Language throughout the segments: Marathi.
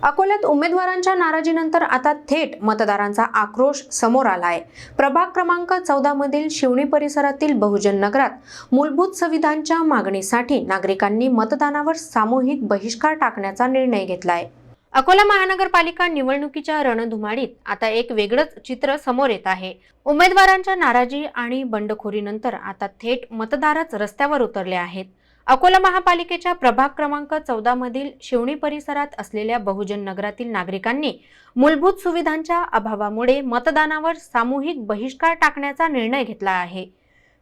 अकोल्यात उमेदवारांच्या नाराजीनंतर आता थेट मतदारांचा आक्रोश समोर आलाय। प्रभाग क्रमांक 14 मधील शिवणी परिसरातील बहुजन नगरात मूलभूत सुविधांच्या मागणीसाठी नागरिकांनी मतदानावर सामूहिक बहिष्कार टाकण्याचा निर्णय घेतलाय। अकोला महानगरपालिका निवडणुकीच्या रणधुमाळीत आता एक वेगळंच चित्र समोर येत आहे। उमेदवारांच्या नाराजी आणि बंडखोरीनंतर आता थेट मतदारच रस्त्यावर उतरले आहेत। अकोला महापालिकेच्या प्रभाग क्रमांक 14 मधील शिवणी परिसरात असलेल्या बहुजन नगरातील नागरिकांनी मूलभूत सुविधांच्या अभावामुळे मतदानावर सामूहिक बहिष्कार टाकण्याचा निर्णय घेतला आहे।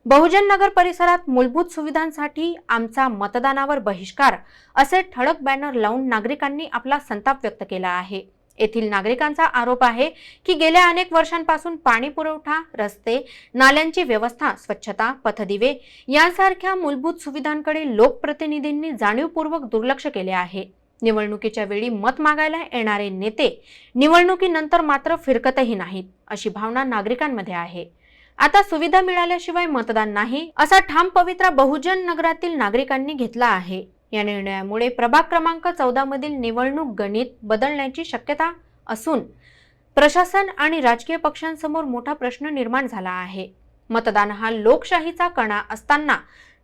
बहुजन नगर परिसरात मूलभूत सुविधांसाठी आमचा मतदानावर बहिष्कार असे ठळक बॅनर लावून नागरिकांनी आपला संताप व्यक्त केला आहे। येथील नागरिकांचा आरोप आहे की गेल्या अनेक वर्षांपासून पाणी पुरवठा, रस्ते, नाल्यांची व्यवस्था, स्वच्छता, पथदिवे यांसारख्या मूलभूत सुविधांकडे लोकप्रतिनिधींनी जाणीवपूर्वक दुर्लक्ष केले आहे। निवडणुकीच्या वेळी मत मागायला येणारे नेते निवडणुकीनंतर मात्र फिरकतही नाहीत, अशी भावना नागरिकांमध्ये आहे। आता सुविधा मिळाल्याशिवाय मतदान नाही असा ठाम पवित्रा बहुजन नगरातील नागरिकांनी घेतला आहे। या निर्णयामुळे प्रभाग क्रमांक 14 मधील निवडणूक गणित बदलण्याची शक्यता असून प्रशासन आणि राजकीय पक्षांसमोर मोठा प्रश्न निर्माण झाला आहे। मतदान हा लोकशाहीचा कणा असताना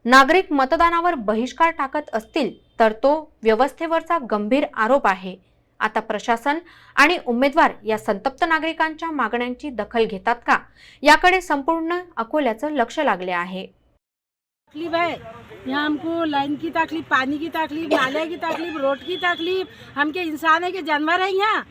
नागरिक मतदानावर बहिष्कार टाकत असतील तर तो व्यवस्थेवरचा गंभीर आरोप आहे। आता प्रशासन आणि उमेदवार या संतप्त नागरिकांच्या मागण्यांची दखल घेतात का, याकडे संपूर्ण अकोल्याचं लक्ष लागले आहे। तकलीफ है यहाँ, हमको लाइन की तकलीफ, पानी की तकलीफ, नाले की तकलीफ, रोड की तकलीफ। हम के इंसान है कि जानवर है, यहाँ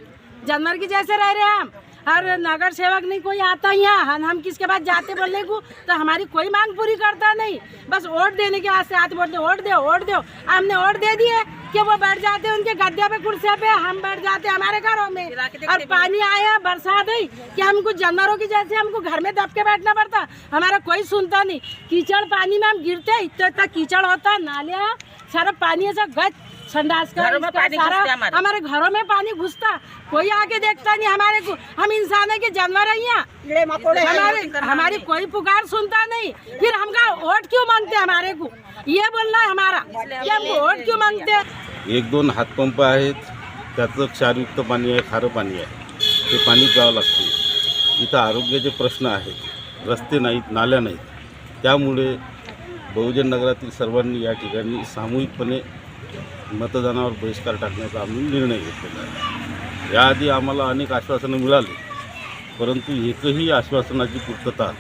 जानवर की जैसे रह रहे हैं हम। और नगर सेवक नहीं कोई आता यहाँ, हम किसके पास जाते बोलने को तो हमारी कोई मांग पूरी करता नहीं। बस वोट देने के वास्ते आते बोलते वोट दो वोट दो। हमने वोट दे दिए कि वो बैठ जाते उनके गद्दे पे, कुर्सियों पे, हम बैठ जाते हमारे घरों में। और पानी आया, बरसात आई कि हमको जानवरों की जैसे हमको घर में दब के बैठना पड़ता, हमारा कोई सुनता नहीं। कीचड़ पानी में हम गिरते, इतना कीचड़ होता, नाले सारा पानी ऐसा गच संडास का सारा हमारे घरों में पानी घुसता, कोई आके देखता नहीं हमारे को। हम इंसान है कि जानवर है यहाँ, हमारी कोई पुकार सुनता नहीं। फिर हमका वोट क्यों मांगते हमारे को, ये बोलना है हमारा कि हमको वोट क्यों मांगते। 1-2 हातपंप आहेत, त्याचं क्षारयुक्त पाणी आहे, खारं पाणी आहे, ते पाणी प्यावं लागते। इथं आरोग्याचे प्रश्न आहेत, रस्ते नाहीत, नाल्या नाहीत। त्यामुळे बहुजन नगरातील सर्वांनी या ठिकाणी सामूहिकपणे मतदानावर बहिष्कार टाकण्याचा आम्ही निर्णय घेतलेला आहे। याआधी आम्हाला अनेक आश्वासनं मिळाली, परंतु एकही आश्वासनाची पूर्तता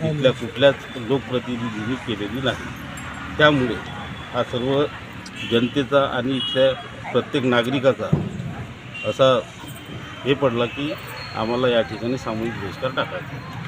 इथल्या कुठल्याच लोकप्रतिनिधींनी केलेली नाही। त्यामुळे हा सर्व जनतेचा आणि इथल्या प्रत्येक नागरिकाचा असा हे पडला की आम्हाला या ठिकाणी सामूहिक बहिष्कार टाकायचा।